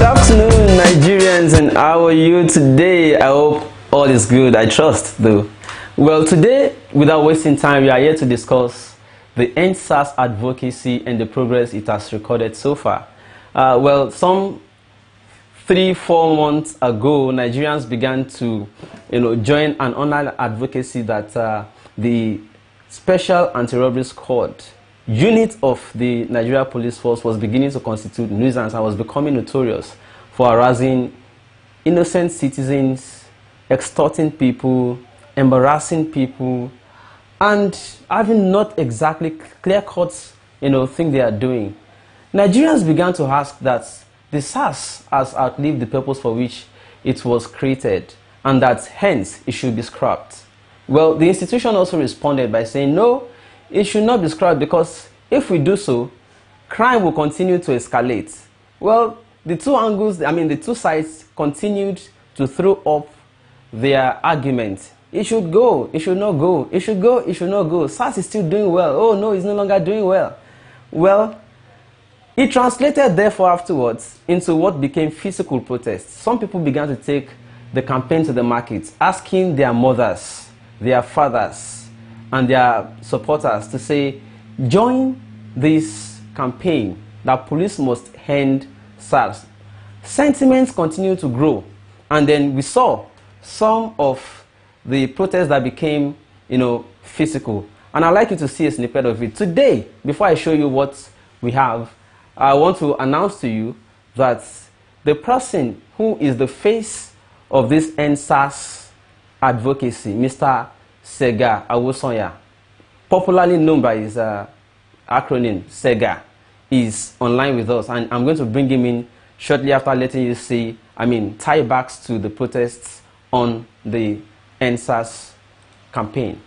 afternoon, Nigerians, and how are you today? I hope all is good. I trust, though. Well, today, without wasting time, we are here to discuss the EndSARS advocacy and the progress it has recorded so far. Well, some 3-4 months ago, Nigerians began to, join an online advocacy that the Special Anti-Robbery Squad unit of the Nigeria Police Force was beginning to constitute nuisance and was becoming notorious for harassing innocent citizens, extorting people, embarrassing people, and having not exactly clear-cut, thing they are doing. Nigerians began to ask that the SARS has outlived the purpose for which it was created, and that hence it should be scrapped. Well, the institution also responded by saying, no, it should not be scrapped because if we do so, crime will continue to escalate. Well, the two sides continued to throw up their argument. It should go, it should not go, it should go, it should not go. SARS is still doing well. Oh no, it's no longer doing well. Well, it translated therefore afterwards into what became physical protests. Some people began to take the campaign to the market, asking their mothers, their fathers, and their supporters to say, join this campaign that police must end SARS. Sentiments continue to grow, and then we saw some of the protests that became, physical. And I'd like you to see a snippet of it. Today, before I show you what we have, I want to announce to you that the person who is the face of this EndSARS advocacy, Mr. SEGA, popularly known by his acronym SEGA, is online with us, and I'm going to bring him in shortly after letting you see, tie-backs to the protests on the EndSARS campaign.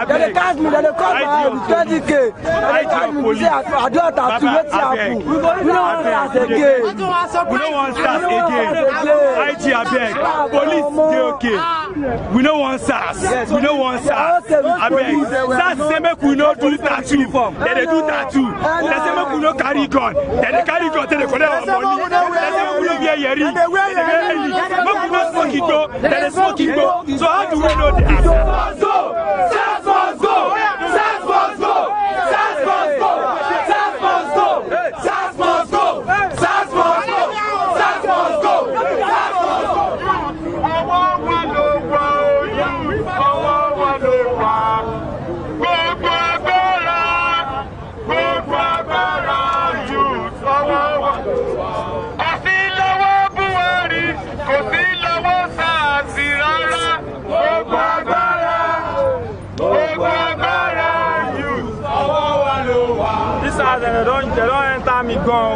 Hey, they catch me, they call my head with 20K. They call me, say, I don't have to wait happen. We don't want SARS again. We don't want SARS again. IG abeg. Police, they okay. We don't want SARS. We don't want SARS. Abeg. SARS say make we no do tattoo. Then they do tattoo. They say make we no carry gun. Then they carry gun. Then they collect our money. They say make we no wear earring. Then they wear earring. Make we no smoke it go. Then they smoke it go. So how do we know that? SARS must go. SARS must go. SARS must go. SARS must go. SARS must go. SARS must go. SARS must go. SARS must go. They don't enter me gun.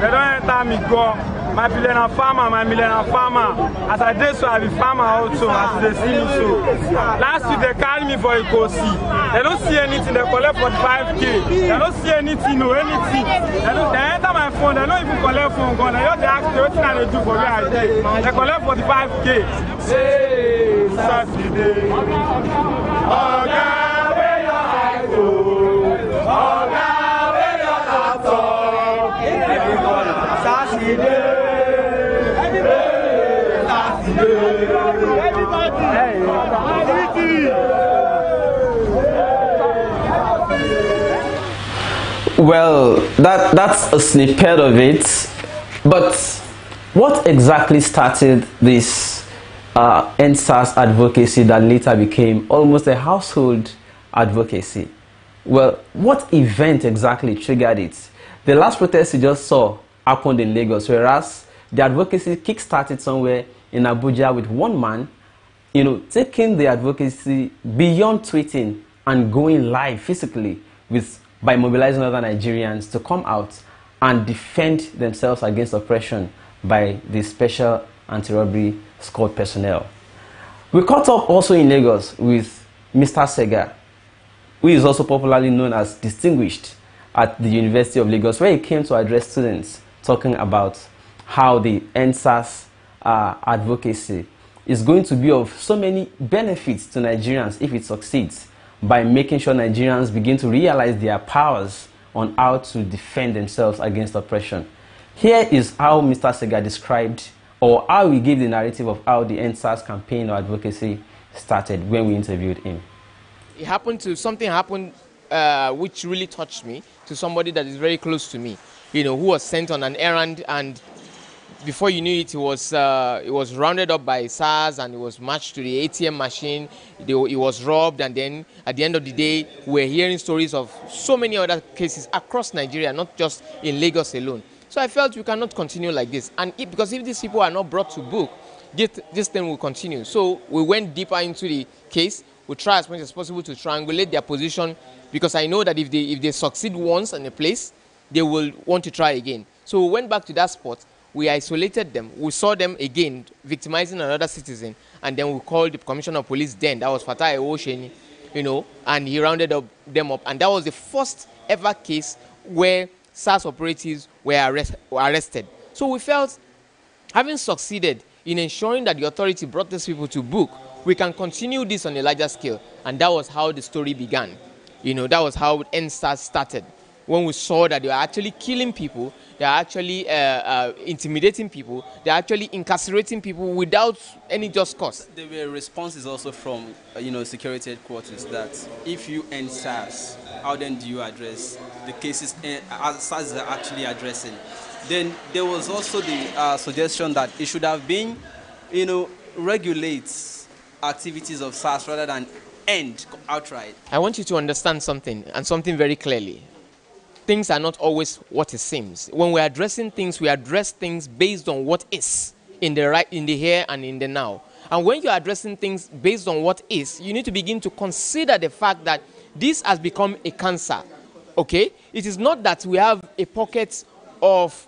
They don't enter me gun. My billionaire farmer, my millionaire farmer. As I did so, I be farmer also. As they see me so. Last week they carry me for a cozy. They don't see anything. They collect 45K. They don't see anything, no anything. They enter my phone. They don't even collect phone gun. They just ask me what can they do for me. I did. They collect 45K. Hey, Saturday. Oh God, where your eyes go? Oh God. Well, that's a snippet of it, but what exactly started this EndSARS advocacy that later became almost a household advocacy? Well, what event exactly triggered it? The last protest you just saw happened in Lagos, whereas the advocacy kick-started somewhere in Abuja with one man, taking the advocacy beyond tweeting and going live physically by mobilizing other Nigerians to come out and defend themselves against oppression by the Special Anti-Robbery Squad personnel. We caught up also in Lagos with Mr. SEGA, who is also popularly known as Distinguished at the University of Lagos, where he came to address students, talking about how the NSAS advocacy is going to be of so many benefits to Nigerians if it succeeds, by making sure Nigerians begin to realize their powers on how to defend themselves against oppression. Here is how Mr. SEGA described, or how he gave the narrative of how the NSAS campaign or advocacy started when we interviewed him. Something happened which really touched me, to somebody that is very close to me, you know, who was sent on an errand, and before you knew it, it was rounded up by SARS and it was marched to the ATM machine. It was robbed, and then at the end of the day, we're hearing stories of so many other cases across Nigeria, not just in Lagos alone. So I felt we cannot continue like this, and because if these people are not brought to book, this thing will continue. So we went deeper into the case. We try as much as possible to triangulate their position, because I know that if they succeed once in a place, they will want to try again. So we went back to that spot. We isolated them. We saw them again victimizing another citizen, and then we called the commissioner of police then. That was Fatai Osheni, you know, and he rounded them up. And that was the first ever case where SARS operatives were arrested. So we felt, having succeeded in ensuring that the authority brought these people to book, we can continue this on a larger scale. And that was how the story began. You know, that was how NSAS started. When we saw that they were actually killing people, they are actually intimidating people, they are actually incarcerating people without any just cause. There were responses also from, security headquarters that if you end SARS, how then do you address the cases SARS are actually addressing? Then there was also the suggestion that it should have been, regulates activities of SARS rather than end outright. I want you to understand something, and something very clearly. Things are not always what it seems. When we're addressing things, we address things based on what is in the here and in the now. And when you're addressing things based on what is, you need to begin to consider the fact that this has become a cancer. Okay? It is not that we have a pocket of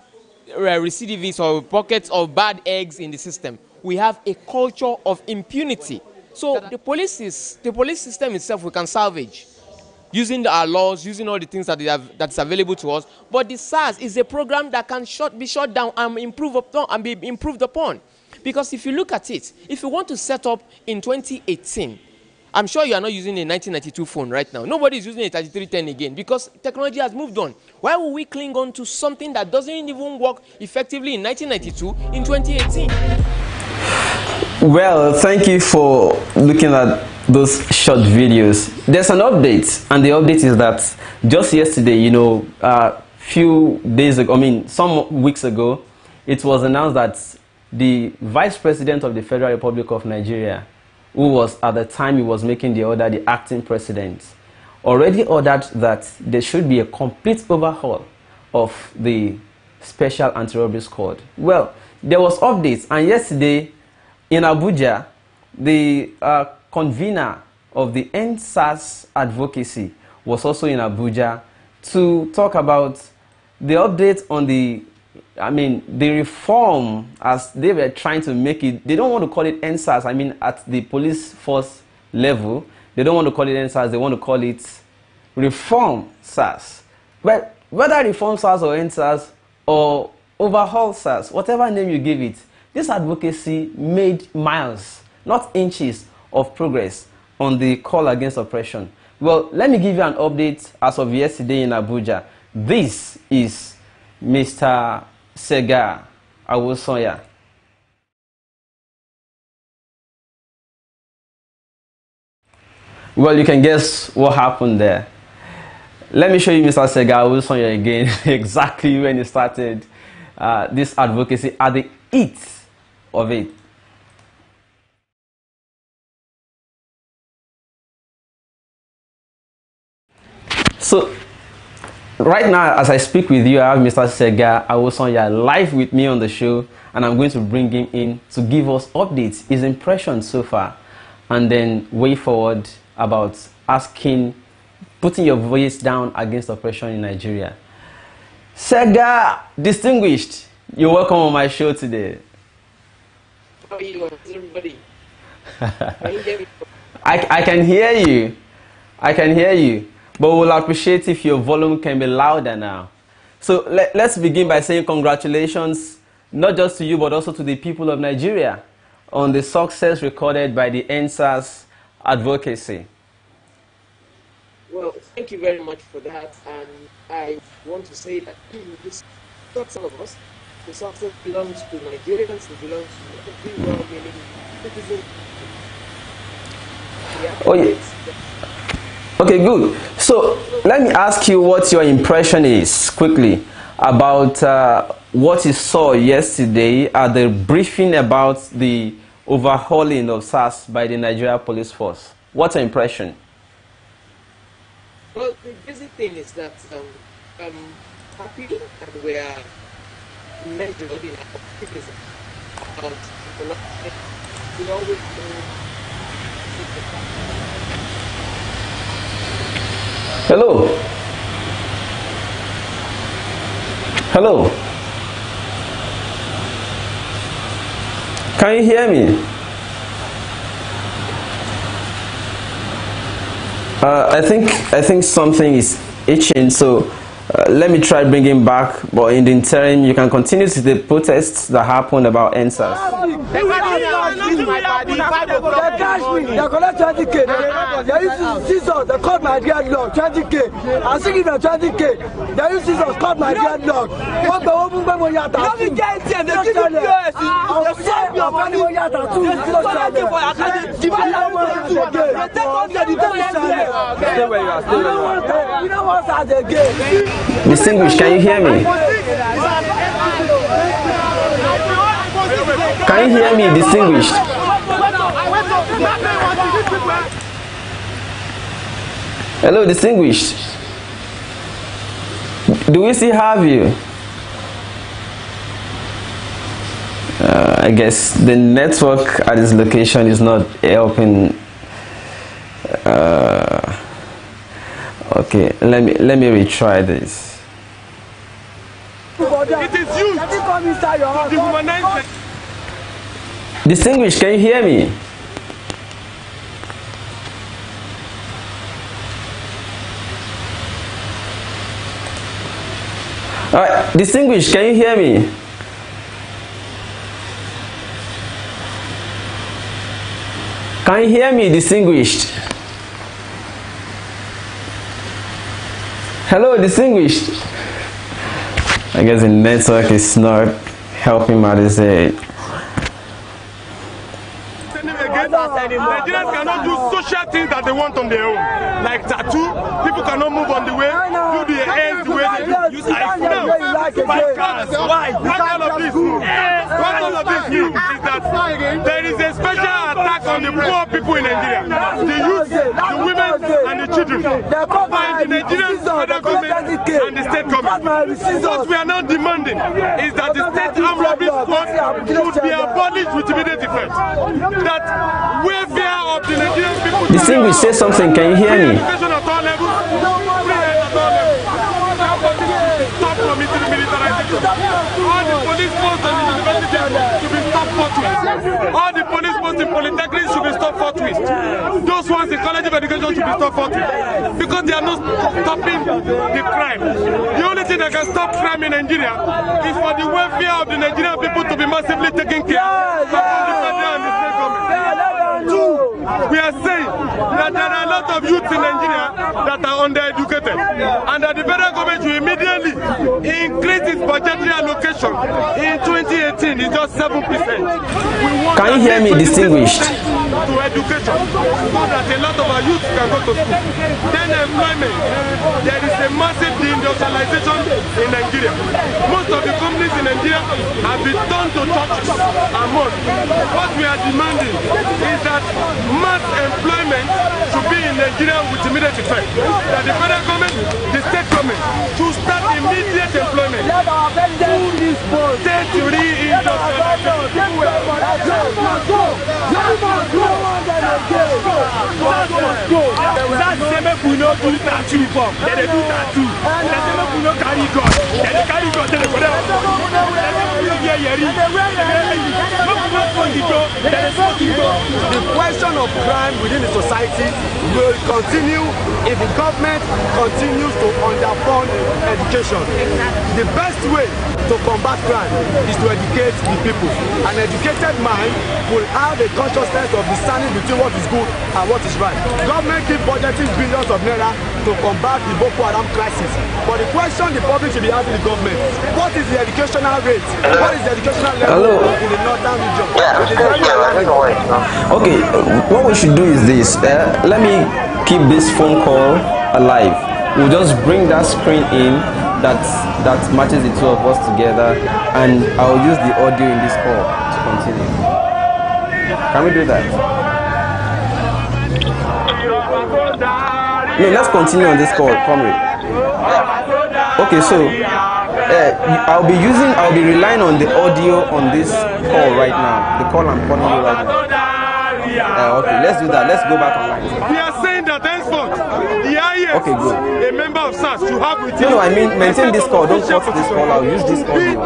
recidivists or pockets of bad eggs in the system. We have a culture of impunity. So the police system itself we can salvage, using our laws, using all the things that's available to us. But the SARS is a program that can be shut down and be improved upon. Because if you look at it, if you want to set up in 2018, I'm sure you are not using a 1992 phone right now. Nobody is using a 3310 again, because technology has moved on. Why would we cling on to something that doesn't even work effectively in 1992 in 2018? Well, thank you for looking at those short videos. There's an update, and the update is that just yesterday, few days ago, some weeks ago, it was announced that the Vice President of the Federal Republic of Nigeria, who was at the time he was making the order, the acting president, already ordered that there should be a complete overhaul of the Special Anti-Robbery Squad. Well, there was updates, and yesterday in Abuja, the convener of the NSAS advocacy was also in Abuja to talk about the update on the reform as they were trying to make it. They don't want to call it NSAS, at the police force level. They don't want to call it NSAS, they want to call it Reform SARS. But whether Reform SARS or NSAS or Overhaul SARS, whatever name you give it, this advocacy made miles, not inches, of progress on the call against oppression. Well, let me give you an update as of yesterday in Abuja. This is Mr. SEGA Awosonya. Well, you can guess what happened there. Let me show you Mr. SEGA Awosonya again, exactly when he started this advocacy at the heat of it. So, right now, as I speak with you, I have Mr. SEGA Awosonya live with me on the show, and I'm going to bring him in to give us updates, his impressions so far, and then way forward about putting your voice down against oppression in Nigeria. SEGA, distinguished, you're welcome on my show today. How are you doing, everybody? Can you hear me? I can hear you. I can hear you. But we'll appreciate if your volume can be louder now. So let's begin by saying congratulations, not just to you, but also to the people of Nigeria on the success recorded by the NSAS advocacy. Well, thank you very much for that. And I want to say that this not some of us. The success belongs to Nigerians, it belongs to every well-meaning citizen. Oh, yeah. Okay, good. So let me ask you what your impression is quickly about what you saw yesterday at the briefing about the overhauling of SARS by the Nigeria Police Force. What's your impression? Well, the basic thing is that I'm happy and we are measured in our activism. And we always Hello? Hello? Can you hear me? I think something is itching, so let me try bringing back, but in the interim you can continue to the protests that happened about NSAS. They catch me, they collect 20K. They use scissors, they cut my dreadlock, 20K. I still give them 20K. They use scissors, cut my dreadlock. What the open by my yata? Let me get it, they give you PS. I'll say your family my yata too. You don't want that again. Distinguished, can you hear me? Can you hear me, distinguished? Hello, distinguished. Do we still have you? I guess the network at this location is not helping. Okay, let me retry this. It is used to dehumanize. Distinguished, can you hear me? Distinguished, can you hear me? Can you hear me, distinguished? Hello, distinguished. I guess the network is not helping matters there. Nigerians cannot do social things that they want on their own, like tattoo. People cannot move on the way, do the hands the way they do. Use iPhone, buy cars. Why? What all of this means? What all of this means is that there is a special attack on the poor people in Nigeria, the youth, the women, and the children, by the Nigerian federal government and the state government. What we are now demanding is that the state armed robbery squad should be abolished with immediate effect. That welfare of the Nigerian people. Distinguished, say something. Can you hear me? Education at all levels, free health at all levels. Stop committing militarization. All the police posts and the universities should be stopped forthwith. All the police posts in polytechnics should be stopped forthwith. Those ones in college of education should be stopped forthwith. Because they are not stopping the crime. The only thing that can stop crime in Nigeria is for the welfare of the Nigerian people to be massively taken care of by the federal and the state government. We are saying that there are a lot of youths in Nigeria that are undereducated and that the federal government should immediately increase its budgetary allocation. In 2018, it's just 7%. Can you hear me, distinguished? To education, so that a lot of our youth can go to school. Then employment. There is a massive deindustrialization in Nigeria. Most of the companies in Nigeria have been turned to churches and mosques. What we are demanding is that mass employment should be in Nigeria with immediate effect. That the federal government, the state government, should start immediate employment. State That's the make we no do tattoo reform. They do tattoo. That's the make we no carry gun. They carry gun. They go there. That's the make we no wear yeri. Make we no phone the door. They The question of crime within the society will continue if the government continues to underfund education. The best way to combat crime is to educate the people. An educated mind will have a consciousness of discerning between what is good and what is right. Government keep budgeting billions of naira to combat the Boko Haram crisis. But the question the public should be asking the government, what is the educational rate? What is the educational level in the northern region? It is very alarming. Okay, what we should do is this. Let me keep this phone call alive. We'll just bring that screen in that matches the two of us together, and I'll use the audio in this call to continue. Can we do that? No, let's continue on this call, comrade. Okay, so I'll be relying on the audio on this call right now. The call I'm calling you right now. Okay, let's do that. Let's go back online. We are saying that henceforth, the IS, okay, good. A member of SARS, to have with No, I mean maintain this call. Don't cut this call. I'll use this audio.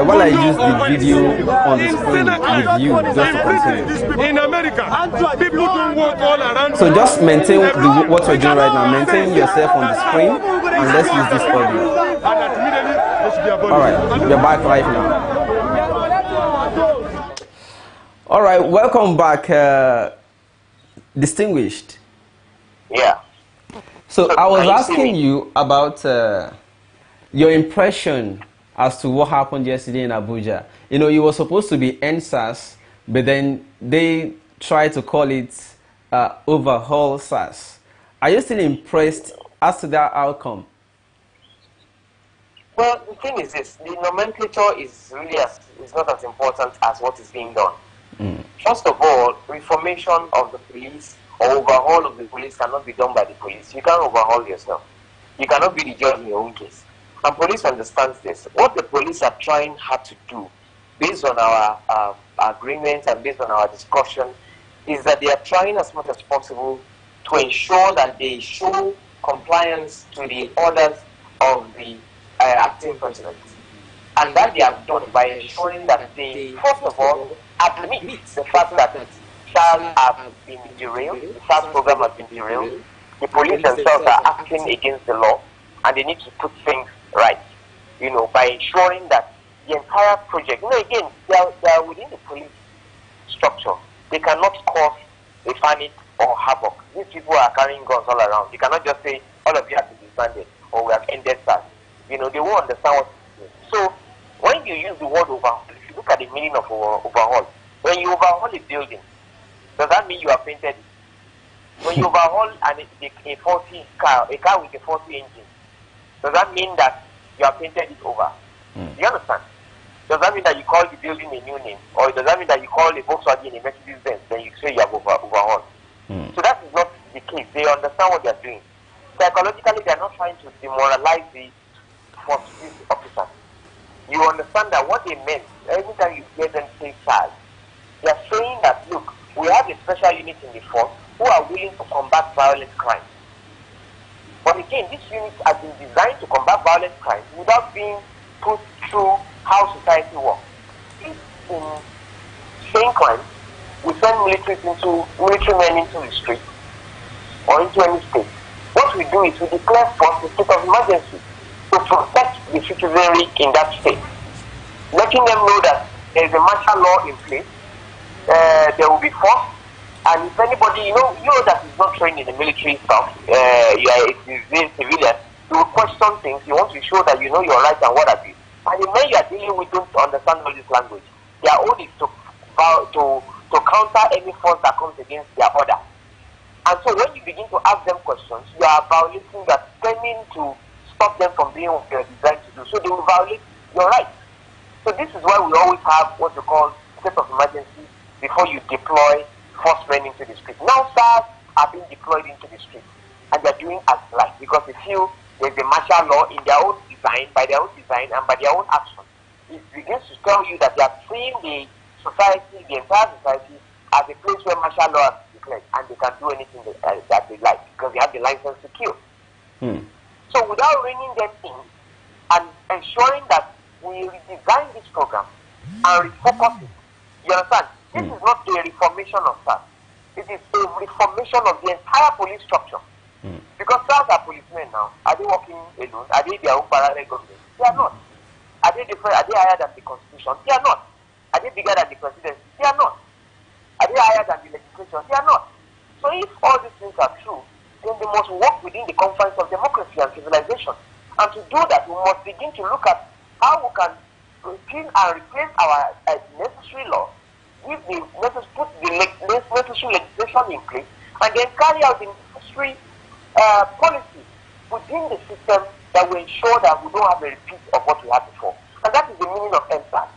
While I use the video on the screen with you, just to continue. In America, people don't walk all around. So just maintain what we're doing right now. Maintain yourself on the screen, and let's use this audio. All right, we're back live now. All right, welcome back, distinguished. Yeah. So I was asking you about your impression as to what happened yesterday in Abuja. You know, it was supposed to be NSAS, but then they tried to call it overhaul SAS. Are you still impressed as to that outcome? Well, the thing is this, the nomenclature is really is not as important as what is being done. First of all, reformation of the police or overhaul of the police cannot be done by the police. You can't overhaul yourself. You cannot be the judge in your own case. And police understands this. What the police are trying hard to do, based on our agreement and based on our discussion, is that they are trying as much as possible to ensure that they show compliance to the orders of the acting president. And that they have done by ensuring that they, first of all, admit the fact that SARS have been derailed, the SARS program has been derailed, the police themselves are acting against the law, and they need to put things right, you know, by ensuring that the entire project, you know, again, they are within the police structure. They cannot cause a panic or havoc. These people are carrying guns all around. You cannot just say, all of you have been disbanded, or we have ended SARS. You know, they won't understand what it is. So, when you use the word overhaul, if you look at the meaning of overhaul, when you overhaul a building, does that mean you have painted it? When you overhaul a faulty car, a car with a faulty engine, does that mean that you have painted it over? Do you understand? Does that mean that you call the building a new name? Or does that mean that you call a Volkswagen a Mercedes-Benz, then you say you have overhauled? So that is not the case. They understand what they are doing. Psychologically, they are not trying to demoralize the force officers. You understand that what they meant, every time you hear them say SARS, they are saying that, look, we have a special unit in the force who are willing to combat violent crime. But again, this unit has been designed to combat violent crime without being put through how society works. If in same crime, we send military men into the street or into any state, what we do is we declare force a state of emergency to protect the citizenry in that state, letting them know that there is a martial law in place, there will be force, and if anybody, you know that is not trained in the military stuff, you are a civilian, you will question things, you want to show that you know your rights and what have you. And the men you are dealing with don't understand all this language. Their own is to counter any force that comes against their order. And so when you begin to ask them questions, you are violating that, tending to stop them from doing what they are designed to do. So they will violate your rights. So this is why we always have what you call state of emergency before you deploy force men into the street. Now SARS are being deployed into the street, and they're doing as like, because they feel there's a martial law in their own design, by their own design, and by their own action. It begins to tell you that they are seeing the society, the entire society, as a place where martial law is declared, and they can do anything that they like, because they have the license to kill. So without reining them in and ensuring that we redesign this program and refocus it, you understand? This is not a reformation of SARS. It is a reformation of the entire police structure. Because SARS are policemen now. Are they working alone? Are they their own parallel government? They are not. Are they different? Are they higher than the constitution? They are not. Are they bigger than the presidency? They are not. Are they higher than the legislature? They are not. So if all these things are true, then they must work within the confines of democracy and civilization. And to do that, we must begin to look at how we can repeal and replace our necessary law, put the necessary legislation in place, and then carry out the necessary policy within the system that will ensure that we don't have a repeat of what we had before. And that is the meaning of SARS.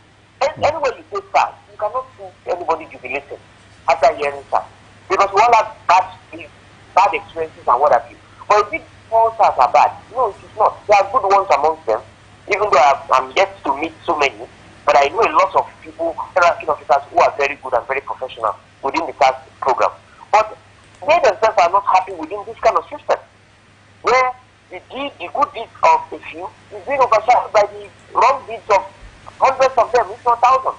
Anywhere you say SARS, you cannot see anybody jubilating after hearing SARS. Because we all have bad experiences and what have you. But if all SARS are bad, no, it is not. There are good ones amongst them, even though I'm yet to meet so many. But I know a lot of people, hierarchy officers, who are very good and very professional within the SARS program. But they themselves are not happy within this kind of system, where the good deeds of a few is being overshadowed by the wrong deeds of hundreds of them, if not thousands.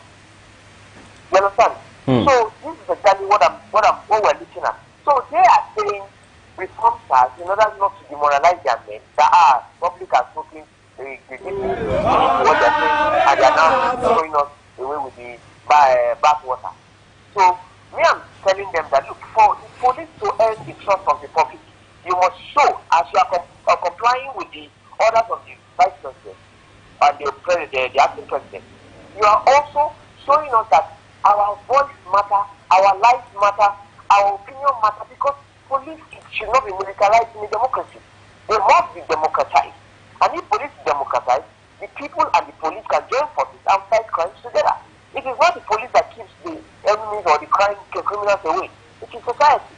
You understand? So this is exactly what we're looking at. So they are saying reform SARS in order not to demoralize their men that public are smoking what they're saying, and they are now throwing us away with the backwater. So me, I'm telling them that look, for this to earn the trust of the public, you must show, as you are complying with the orders of the vice president and the acting president, you are also showing us that our voice matter, our lives matter, our opinion matter, because police should not be militarized in a democracy. They must be democratized. And if police is democratized, the people and the police can join forces and fight crimes together. It is not the police that keeps the enemies or the criminals away. It is society.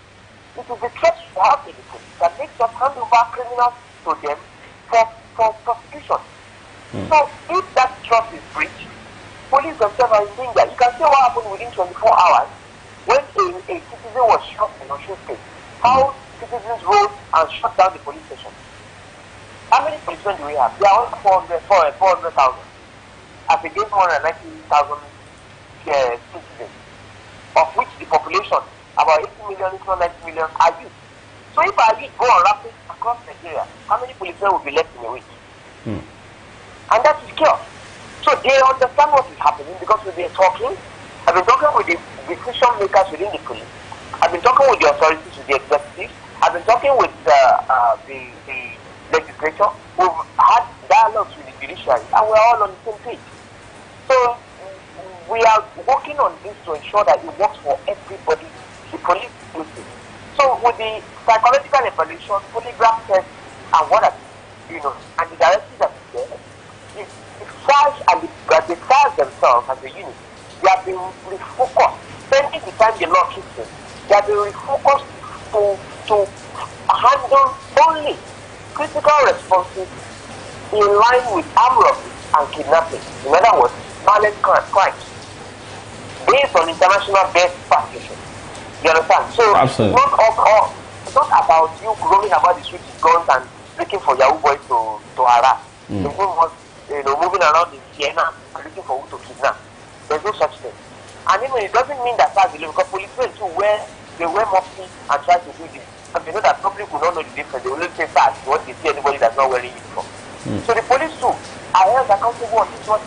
It is the trust we have in the police that makes us hand over criminals to them for prosecution. So if that trust is breached, police themselves are in danger. You can see what happened within 24 hours when a citizen was shot in Osun State. How citizens rose and shut down the police station. How many policemen do we have? There are only 400,000 as against 190,000 citizens, of which the population, about 80 million, if not 90 million, are youth. So if our youth go on rapid across Nigeria, how many policemen will be left in a week? And that is chaos. So they understand what is happening because we've been talking. I've been talking with the decision makers within the police. I've been talking with the authorities, with the executives. I've been talking with the legislature. We've had dialogues with the judiciary, and we're all on the same page. So we are working on this to ensure that it works for everybody, the police inclusive. So with the psychological evaluation, polygraph tests, and what have you know, and the directives that is there, the SARS and the SARS themselves as a unit, they have been refocused. Spending the time the law kicks in, they have been refocused to handle only critical responses in line with armed robbery and kidnapping. In other words, violent crimes based on international best practices. You understand? So absolutely. It's not about you roaming about the streets with guns and looking for Yahoo boys to harass. Moving around in Siena and looking for who to kidnap. There's no such thing. And even it doesn't mean that SARS because policemen too wear mufti and try to do this. And they know that public will not know the difference. They will only say SARS when they see anybody that's not wearing uniform. So the police too are held accountable on this one.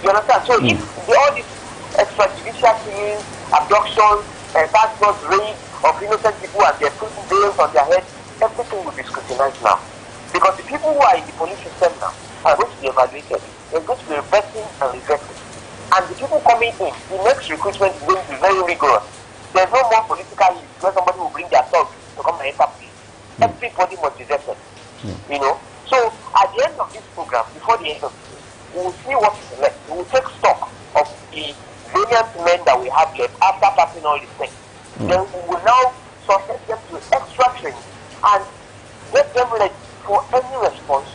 You understand? So if all these extrajudicial killings, abductions, task force raid of innocent people and they're putting veils on their heads, everything will be scrutinized now. Because the people who are in the police system now are going to be evaluated. They're going to be vetting and revetting. And the people coming in, the next recruitment is going to be very rigorous. There's no more political leads where somebody will bring their thugs to come and enter police. Everybody must be vetted. You know? So at the end of this program, before the end of the day, we will see what is left. We will take stock of the valiant men that we have left after passing all these things. Then we will now subject them to extra training and get them ready for any response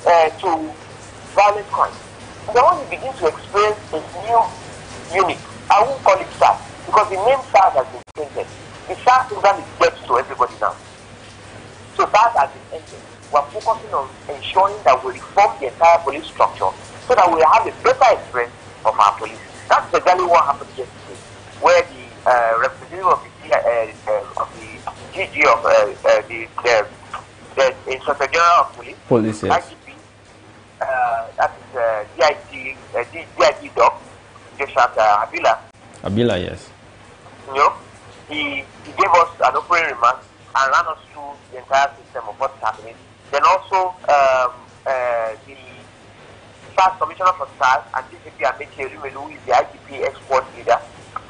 to violent crime. Then when you begin to experience a new unit, I won't call it SARS because the name SARS has been changed. The SARS program is dead to everybody now. So SARS has been ended. We're focusing on ensuring that we reform the entire police structure so that we have a better experience of our police. That That's exactly what happened yesterday, where the representative of the GG of the Inspector General of Police, Yes. IGP, that is DIG Doc, Joshua Abila, yes. You know, he gave us an opening remark and ran us through the entire system of what's happening. Then also the SARS Commissioner for SARS and DCP Amechi Elumelu, who is the IGP export leader,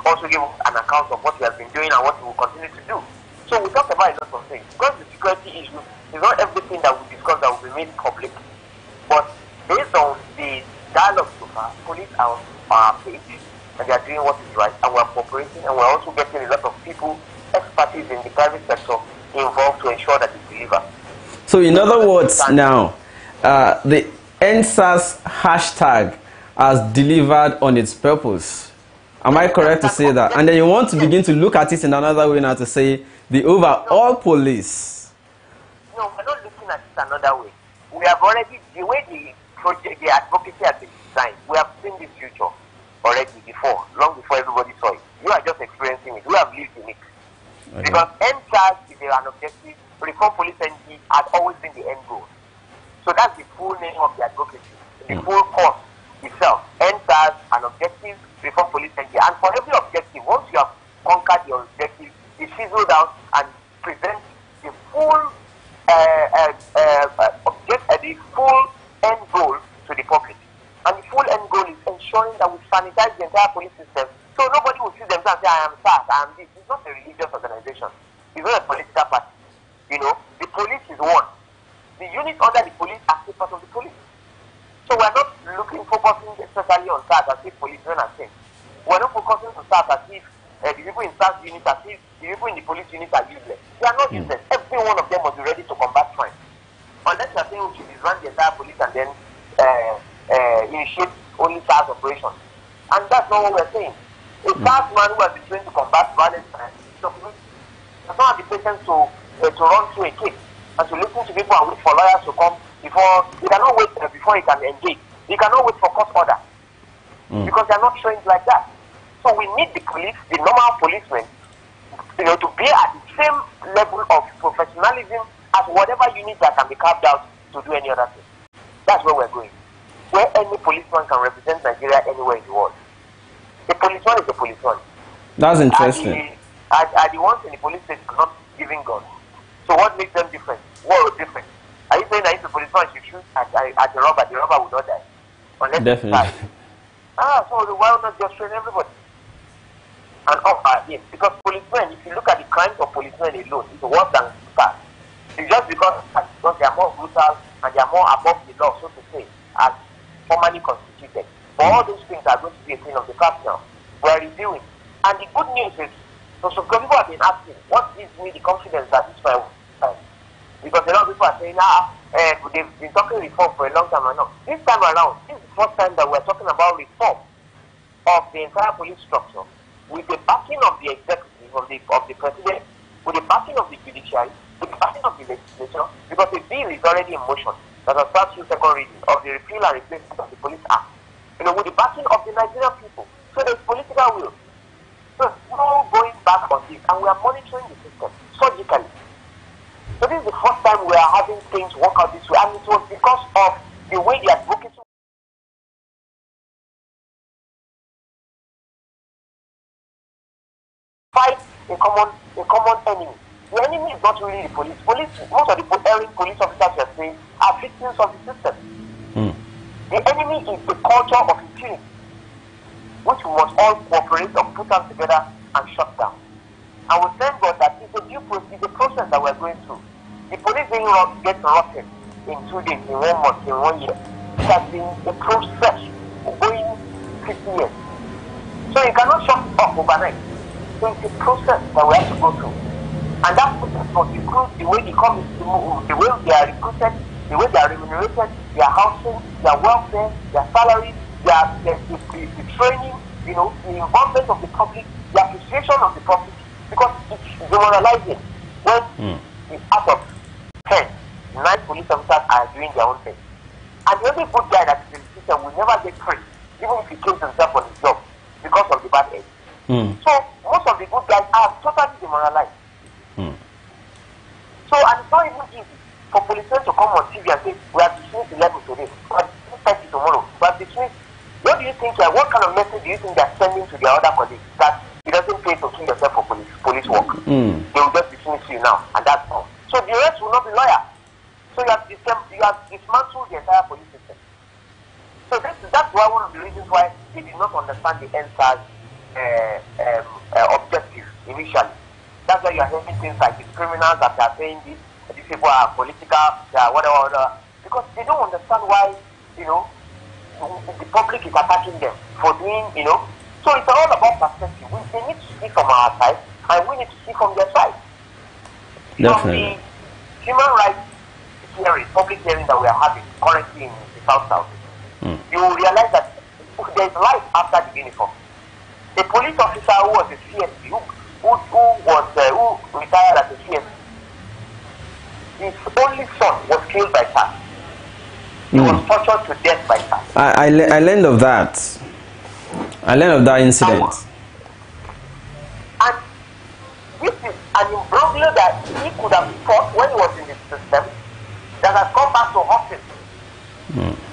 also gave us an account of what he has been doing and what he will continue to do. So we talked about a lot of things. Because the security issue is not everything that we discuss that will be made public, but based on the dialogue so far, police are on our page and they are doing what is right, and we are cooperating, and we're also getting a lot of people, expertise in the private sector involved to ensure that it delivers. So in other words now, the NSAS hashtag has delivered on its purpose. Am I correct to say that? And then you want to begin to look at it in another way now to say the overall police. No, we're not looking at it another way. We have already, the way the project, the advocacy has been designed, we have seen this future already before, long before everybody saw it. You are just experiencing it. We have lived in it. Okay. Because NSAS is an objective, reform police NG has always been the end goal. So that's the full name of the advocacy, the full course itself. NSAS, an objective, reform police NG. And for every objective, once you have conquered your objective, it fizzles out and presents the full the full end goal to the public. And the full end goal is ensuring that we sanitize the entire police system so nobody will see themselves and say, I am SARS, I am this. It's not a religious organization. It's not a political party. You know, the police is one. The units under the police are still part of the police. So we're not focusing especially on SARS as if policemen are same. We're not focusing on SARS as if the people in SARS units as if the people in the police units are useless. They are not useless. Every one of them must be ready to combat crime. Unless you are saying we should disband the entire police and then initiate only SARS operations. And that's not what we're saying. A SARS man who has been trained to combat violent crime does not have the patience to run through a case and to listen to people and wait for lawyers to come before. He cannot wait before he can engage. He cannot wait for court order because they are not trained like that. So we need the police, the normal policemen, to be at the same level of professionalism as whatever unit that can be carved out to do any other thing. That's where we're going. Where any policeman can represent Nigeria anywhere in the world. A policeman is a policeman. That's interesting. Are the ones in the police station not giving guns? So what makes them different? What is different? Are you saying that if the policeman should shoot at the robber will not die? Unless definitely. So why not just train everybody? And yes, because policemen, if you look at the crimes of policemen alone, it's worse than SARS. It's just because they are more brutal and they are more above the law, so to say, as formally constituted. But all those things are going to be a thing of the past now. We are reviewing. And the good news is, so people have been asking, what gives me the confidence that this time? Because a lot of people are saying, they've been talking reform for a long time and now. This time around, this is the first time that we're talking about reform of the entire police structure with the backing of the executive, of the president, with the backing of the judiciary, with the backing of the legislature, because the bill is already in motion that has passed through second reading of the repeal and replacement of the Police Act. With the backing of the Nigerian people. So there's political will. So no going back on this, and we are monitoring the system surgically. So this is the first time we are having things work out this way, and it was because of the way the advocacy fight a common enemy. The enemy is not really the police. Most of the erring police officers we are saying are victims of the system. The enemy is the culture of impunity, which we must all cooperate and put them together and shut down. And we thank God that it's a process that we're going through. The police didn't get rotten in 2 days, in 1 month, in 1 year. It has been a process going 50 years. So you cannot shut off overnight. So it's a process that we have to go through. And that process must include the way they come, the way they are recruited, the way they are remunerated, their housing, their welfare, their salaries, the training, the involvement of the public, the appreciation of the public, because it's demoralizing when out of 10, 9 police officers are doing their own thing. And the only good guy that is in the system will never get praised, even if he kills himself on his job. because of the bad eggs. So most of the good guys are totally demoralized. So, and it's not even easy for policemen to come on TV and say, we have dismissed 11 today, we have dismissed 30 tomorrow, we have dismissed. What do you think, what kind of message do you think they're sending to their other colleagues? That it doesn't pay to kill yourself for police work. They will just dismiss you now, and that's all. So the rest will not be loyal. So you have dismantled the entire police system. So that's why one of the reasons why they did not understand the NSAS objective initially. That's why you are hearing things like these criminals that are saying this, these people are political, they are whatever, because they don't understand why, the public is attacking them for doing, So it's all about perspective. They need to see from our side, and we need to see from their side. Definitely. From the human rights hearing, public hearing that we are having currently in the South, you will realize that there is life after the uniform. A police officer who was a CSP, who retired as a CSP, his only son was killed by SARS. He was tortured to death by SARS. I learned of that. I learned of that incident. And this is an imbroglio that he could have fought when he was in the system that has come back to haunt him.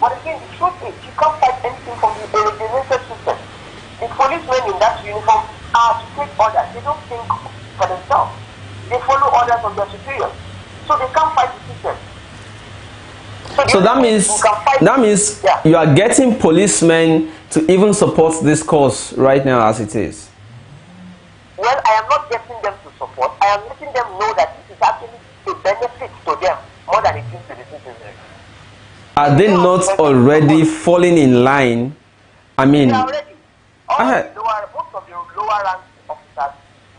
But again, the truth is, you can't fight anything from the originated system. The policemen in that uniform are to take orders. They don't think for themselves. They follow orders from their superiors. So they can't fight the system. So that means you are getting policemen to even support this cause right now as it is. Well, I am not getting them to support. I am letting them know that this is actually a benefit to them more than it is to the citizens. Are they not already falling in line? I mean, they are already. Most of the lower ranked officers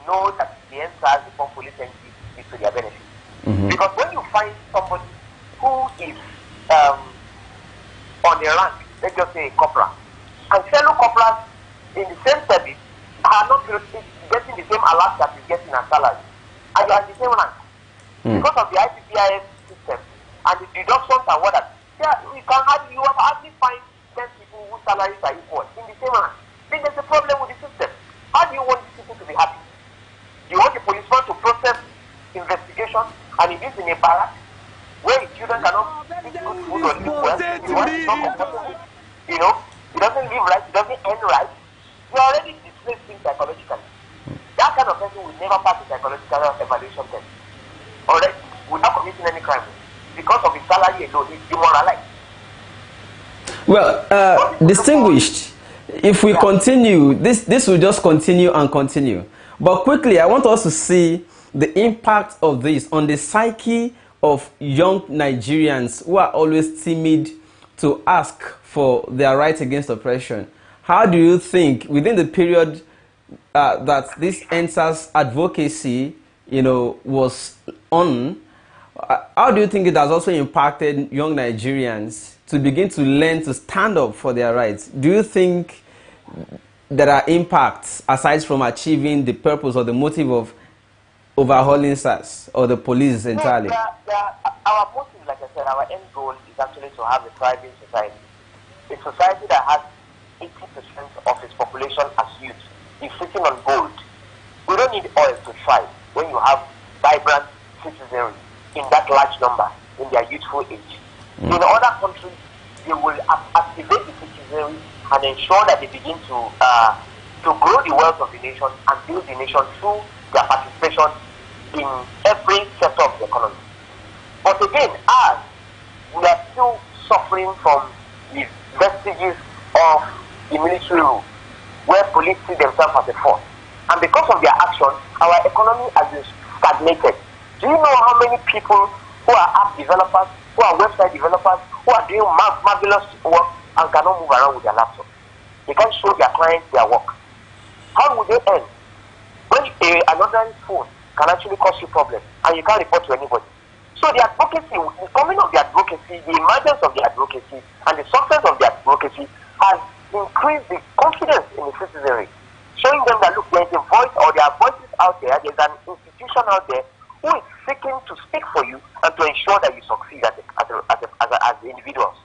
know that the NSAS, the police entity, is to their benefit. Because when you find somebody who is on a rank, let's just say a corporal, and fellow corporals in the same service are not getting the same alert that is getting a salary, and you are the same rank. Because of the IPPIS system and the deductions and what that, you have hardly find 10 people whose salaries are equal in the same rank. Then there's a problem with the system. How do you want these people to be happy? You want the policeman to process investigation, and it is in a barrack where his children cannot eat good food or live well. He wants to talk comfortable. He doesn't live right, he doesn't earn right. You are already displacing psychologically. That kind of person will never pass a psychological evaluation test. Already, without committing any crime. Because of his salary alone, he's demoralized. Well, distinguished, if we continue, this will just continue and continue. But quickly, I want us to see the impact of this on the psyche of young Nigerians who are always timid to ask for their rights against oppression. How do you think, within the period that this NSAS advocacy, was on, how do you think it has also impacted young Nigerians to begin to learn to stand up for their rights? Do you think there are impacts aside from achieving the purpose or the motive of overhauling SARS or the police entirely? Our motive, like I said, our end goal is actually to have a thriving society. A society that has 80% of its population as youth is sitting on gold. We don't need oil to thrive when you have vibrant citizenry in that large number in their youthful age. In other countries, they will activate the citizenry and ensure that they begin to grow the wealth of the nation and build the nation through their participation in every sector of the economy. But again, as we are still suffering from the vestiges of the military rule, where police see themselves as a force. And because of their actions, our economy has been stagnated. Do you know how many people who are app developers, who are website developers, who are doing marvelous work and cannot move around with their laptop? They can't show their clients their work. How would they earn? When another phone can actually cause you problems and you can't report to anybody. So the advocacy, the coming of the advocacy, the emergence of the advocacy, and the success of the advocacy has increased the confidence in the citizenry, showing them that, look, there's a voice, or there are voices out there, there's an institution out there who is seeking to speak for you and to ensure that you succeed as individuals.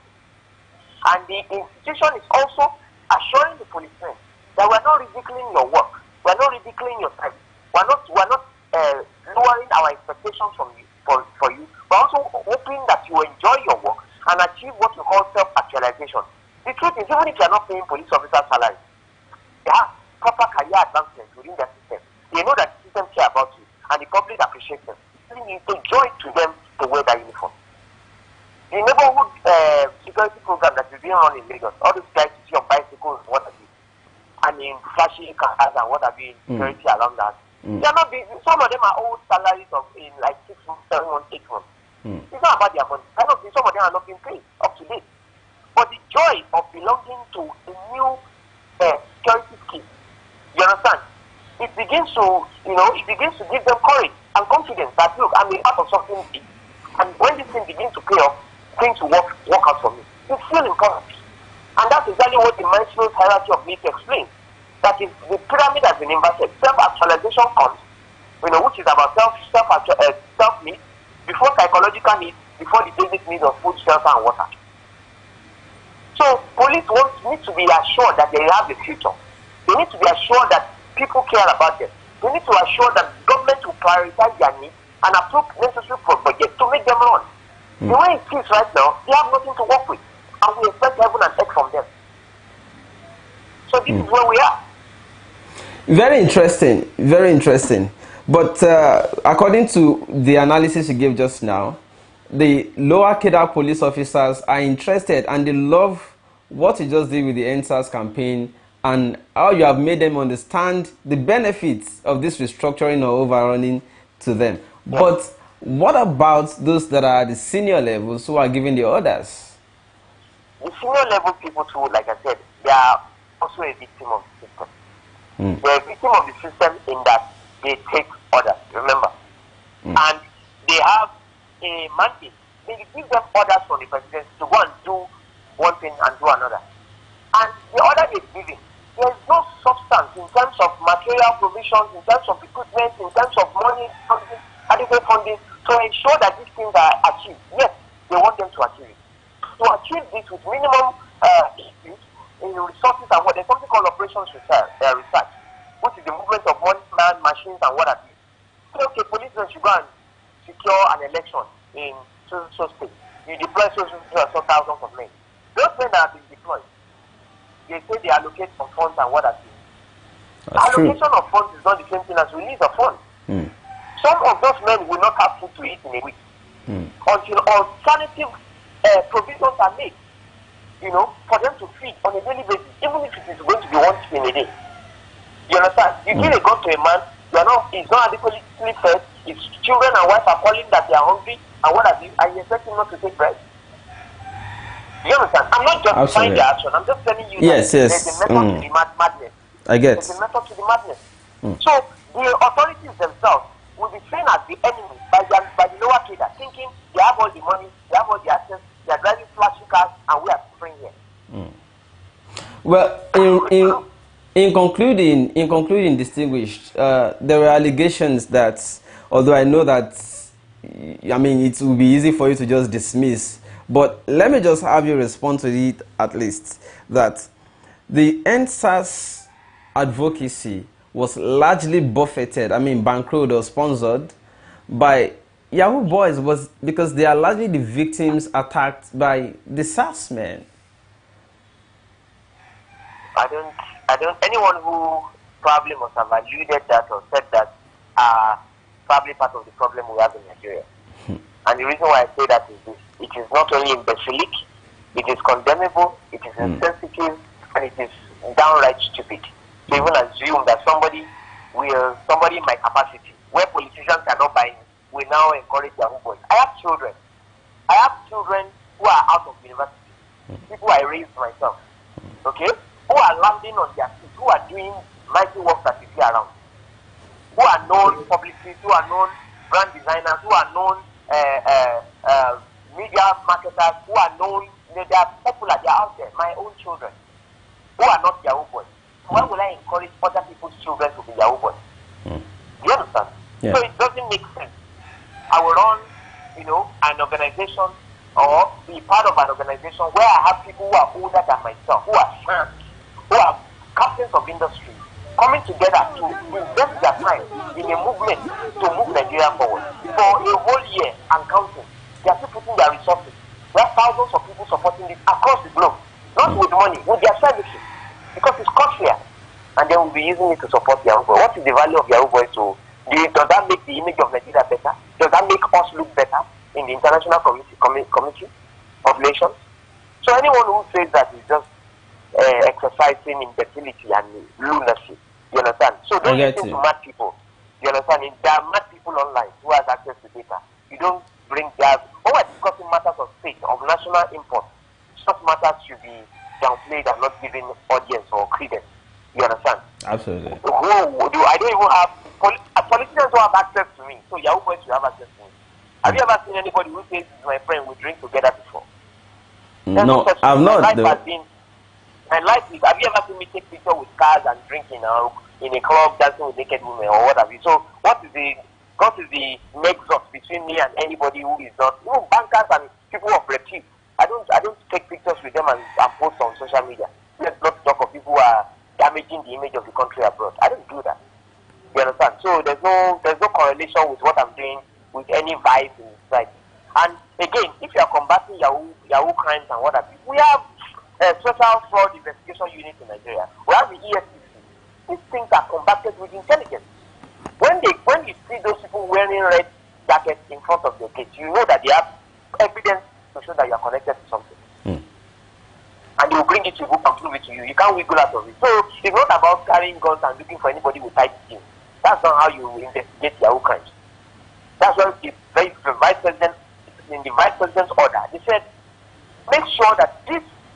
And the institution is also assuring the policemen that we're not ridiculing your work, we're not ridiculing your time, we're not lowering our expectations from you for you. We're also hoping that you enjoy your work and achieve what we call self-actualization. The truth is, even if you're not paying police officers salary, they have proper career advancement within their system. They know that the system care about you, and the public appreciates them. It's a joy to them to wear that uniform. The neighborhood security program that is being run in Lagos, all these guys you see on bicycles, what have you, and in flashy cars and what have you, security around that. They are not busy. Some of them are old salaries of in like 6 months, 7 months, 8 months. It's not about their money. I don't think some of them are not being paid up to date. But the joy of belonging to a new security scheme, you understand? It begins to, it begins to give them courage and confidence that look, I'm a part of something big. And when this thing begins to pay off, things will work out for me. You feel encouraged. And that's exactly what the Maslow's hierarchy of needs explains. That is, the pyramid has been inverted. Self-actualization comes, which is about self-needs, before psychological needs, before the basic needs of food, shelter, and water. So police need to be assured that they have a future. They need to be assured that people care about them. They need to assure that government will prioritize their needs and approve necessary projects to make them run. The way it is right now, they have nothing to work with, and we expect heaven and earth from them. So this is where we are. Very interesting, very interesting. But according to the analysis you gave just now, the lower Kedah police officers are interested and they love what you just did with the NSAS campaign and how you have made them understand the benefits of this restructuring or overrunning to them. Yeah. But what about those that are at the senior levels who are giving the orders? The senior level people too, like I said, they are also a victim of the system. They're a victim of the system in that they take orders, remember. And they have a mandate. They give them orders from the president to go and do one thing and do another. And the order they're giving, there is no substance in terms of material provisions, in terms of equipment, in terms of money, adequate funding to ensure that these things are achieved. Yes, they want them to achieve it. To achieve this with minimum issues in resources and what there's something called operations research, which is the movement of money, man, machines, and what have you. So, okay, policemen should go and secure an election in so state. You deploy so thousands of men. Those men that have been deployed, they say they allocate some funds and what have you. Allocation of funds is not the same thing as release of funds. Some of those men will not have food to eat in a week until alternative provisions are made, for them to feed on a daily basis, even if it is going to be once in a day. You understand? You give a gun to a man, he's not adequately fed, his children and wife are calling that they are hungry, and what have you, and you expect him not to take bread? You understand? I'm not justifying the action, I'm just telling you that there's a method to the madness. I get. There's a method to the madness. So the authorities themselves will be seen as the enemy by the lower Kedah, thinking they have all the money, they have all the access, they are driving flashy cars, and we are suffering here. Well, in concluding, distinguished, there were allegations that, although I know that, it will be easy for you to just dismiss, but let me just have you respond to it at least, that the NSAS advocacy was largely buffeted, bankrolled or sponsored by Yahoo boys because they are largely the victims attacked by the SARS men. Anyone who probably must have alluded that or said that are probably part of the problem we have in Nigeria. And the reason why I say that is this: it is not only imbecilic, it is condemnable, it is insensitive, and it is downright stupid. To even assume that somebody in my capacity, where politicians cannot buy me, will now encourage Yahoo boys. I have children who are out of university, people I raised myself, okay? Who are landing on their feet, who are doing mighty work that you see around, who are known publicists, who are known brand designers, who are known media marketers, who are known, they are popular, they are out there, my own children, who are not Yahoo boys. Why would I encourage other people's children to be Yahoo boys? Do you understand? Yeah. So it doesn't make sense. I will run, an organization or be part of an organization where I have people who are older than myself, who are friends, who are captains representatives of industry coming together to invest their time in a movement to move Nigeria forward. For a whole year and counting, they are still putting their resources. There are thousands of people supporting this across the globe, not with money, with their services, because it's costlier. And they will be using it to support Yahoo Boys. What is the value of Yahoo Boys? Does that make the image of Nigeria better? Does that make us look better in the international community of nations? So anyone who says that is just exercising imbecility and lunacy, you understand? So don't listen to mad people. You understand? There are mad people online who has access to data. You don't bring that. When we're discussing matters of state, of national import, such matters should be downplayed and not given audience or credence. You understand? Absolutely. I don't even have politicians who have access to me. So Yahoo Boys should have access to me. Have you ever seen anybody who says, "My friend, we drink together" before? No, I've not. My life is, have you ever seen me take pictures with cars and drinking in a club dancing with naked women or what have you? So what is the nexus between me and anybody who is not, bankers and people of repute? I don't take pictures with them and post on social media. Let's not talk of people who are damaging the image of the country abroad. I don't do that. You understand? So there's no correlation with what I'm doing with any vice in society. And again, if you are combating Yahoo crimes and what have you, we have a special fraud investigation unit in Nigeria. We have the EFCC. These things are combated with intelligence. When you see those people wearing red jackets in front of their gates, you know that they have evidence to show that you are connected to something. And they will bring it to you and prove it to you. You can't wiggle out of it. So it's not about carrying guns and looking for anybody with tight skin. That's not how you investigate Yahoo crimes. That's why the vice president, in the vice president's order, they said, make sure that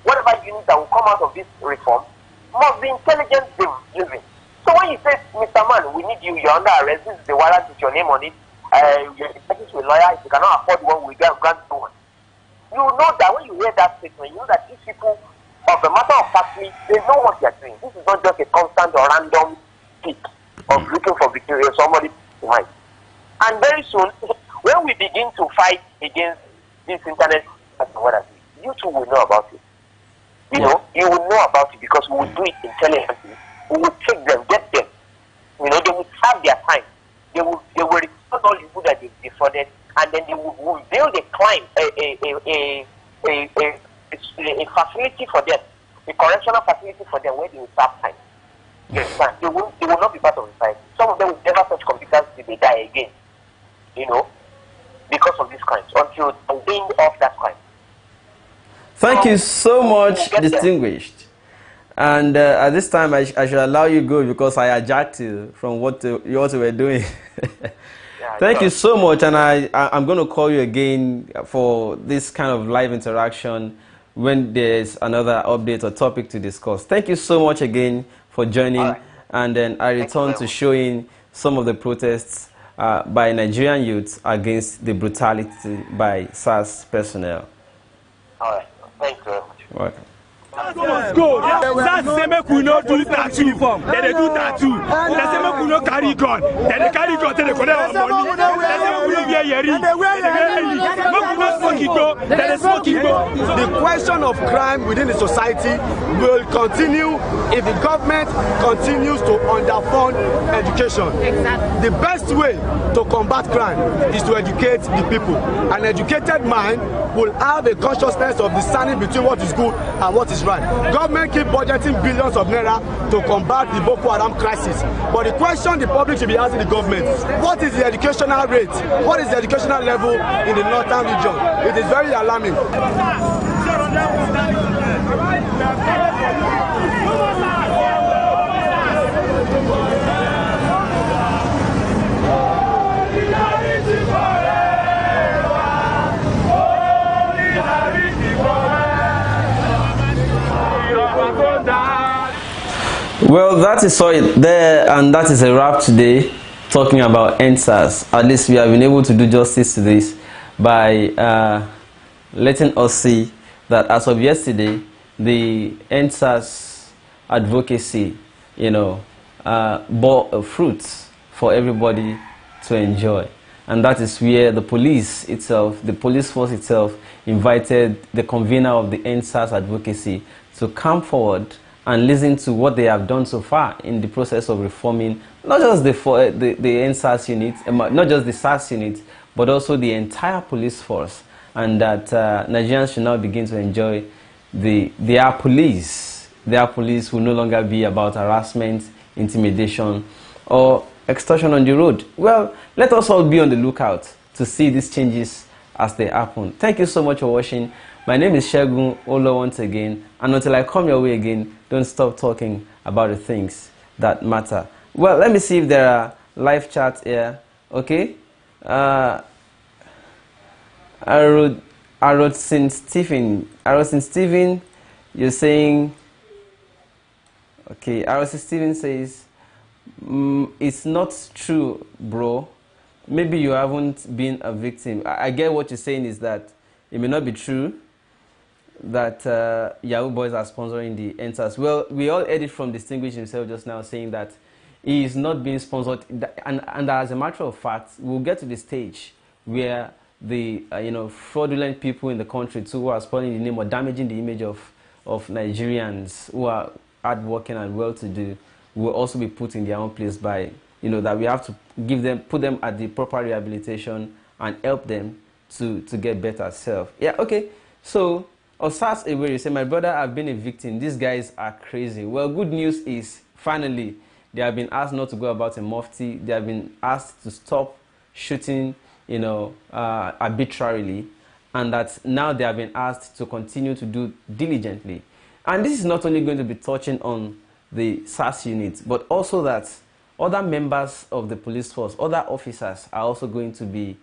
whatever unit that will come out of this reform must be intelligence driven. So when you say, Mr. Man, we need you, you're under arrest, this is the warrant with your name on it, you're talking to a lawyer, if you cannot afford one, we grant one. You know that when you hear that statement, you know that these people, of a matter of fact, they know what they are doing. This is not just a constant or random pick of looking for victory or somebody behind. And very soon, when we begin to fight against this internet, you too will know about it. You know, you will know about it because we will do it intelligently. We will take them, get them. You know, they will have their time. They will return all the good that they've defrauded, and then they will build a facility for them, a correctional facility for them where they will serve time. Yes, they will not be part of the fight. Some of them will never touch computers till they die again. You know, because of these crimes, until they end off that crime. Thank you so much, distinguished. And at this time, I should allow you go because I hijacked you from what you were doing. Thank you so much, and I'm going to call you again for this kind of live interaction when there's another update or topic to discuss. Thank you so much again for joining, and then I return to showing some of the protests by Nigerian youths against the brutality by SARS personnel. All right. Thank you very much. Welcome. Go. That's the make we no do tattoo. Then they do tattoo. That's the make we no carry gun. Then they carry gun. Then they collect our money. That's the make we no wear earring. Then we no smoking go. Then they smoking go. The question of crime within the society will continue if the government continues to underfund education. Exactly. The best way to combat crime is to educate the people. An educated mind will have a consciousness of discerning between what is good and what is right. Government keep budgeting billions of naira to combat the Boko Haram crisis. But the question the public should be asking the government, what is the educational rate? What is the educational level in the northern region? It is very alarming. Well, that is all it there, and that is a wrap today, talking about NSAS. At least we have been able to do justice to this by letting us see that as of yesterday, the NSAS advocacy, bore fruits for everybody to enjoy. And that is where the police itself, the police force itself, invited the convener of the NSAS advocacy to come forward and listen to what they have done so far in the process of reforming not just the NSAS unit, not just the SARS unit, but also the entire police force, and that Nigerians should now begin to enjoy their police. Their police will no longer be about harassment, intimidation, or extortion on the road. Well, let us all be on the lookout to see these changes as they happen. Thank you so much for watching. My name is Segun Olo once again, and until I come your way again, don't stop talking about the things that matter. Well, let me see if there are live chats here. Okay. Arodsin Stephen, you're saying, okay, Arodsin Stephen says, it's not true, bro. Maybe you haven't been a victim. I get what you're saying is that it may not be true that Yahoo Boys are sponsoring the NSAS. Well, we all heard it from Distinguished himself just now, saying that he is not being sponsored, and as a matter of fact, we'll get to the stage where the fraudulent people in the country too, who are spoiling the name or damaging the image of Nigerians who are hardworking and well-to-do, will also be put in their own place by, that we have to put them at the proper rehabilitation and help them to get better self. Yeah, okay. So, Osas Ewe, you say, my brother, I've been a victim. These guys are crazy. Well, good news is, finally, they have been asked not to go about a mufti. They have been asked to stop shooting, arbitrarily, and that now they have been asked to continue to do diligently. And this is not only going to be touching on the SARS unit, but also that other members of the police force, other officers are also going to be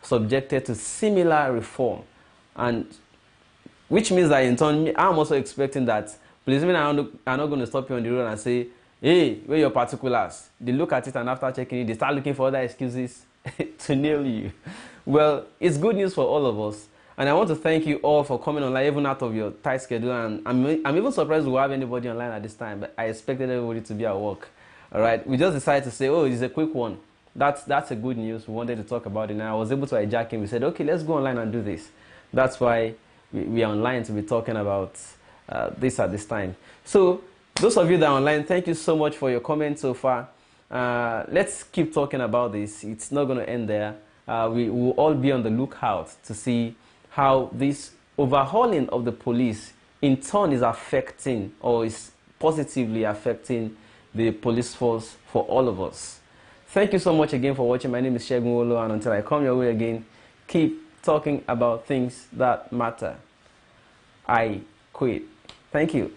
subjected to similar reform, and which means that in turn, I'm also expecting that policemen are not going to stop you on the road and say, hey, where are your particulars? They look at it, and after checking it, they start looking for other excuses to nail you. Well, it's good news for all of us. And I want to thank you all for coming online, even out of your tight schedule. And I'm even surprised we have anybody online at this time, but I expected everybody to be at work. All right, we just decided to say, oh, it's a quick one. That's a good news. We wanted to talk about it, and I was able to hijack him. We said, okay, let's go online and do this. That's why we are online to be talking about this at this time. So those of you that are online, thank you so much for your comments so far. Let's keep talking about this. It's not going to end there. We will all be on the lookout to see how this overhauling of the police in turn is affecting, or is positively affecting, the police force for all of us. Thank you so much again for watching. My name is Segun Olo, and until I come your way again, keep talking about things that matter. I quit. Thank you.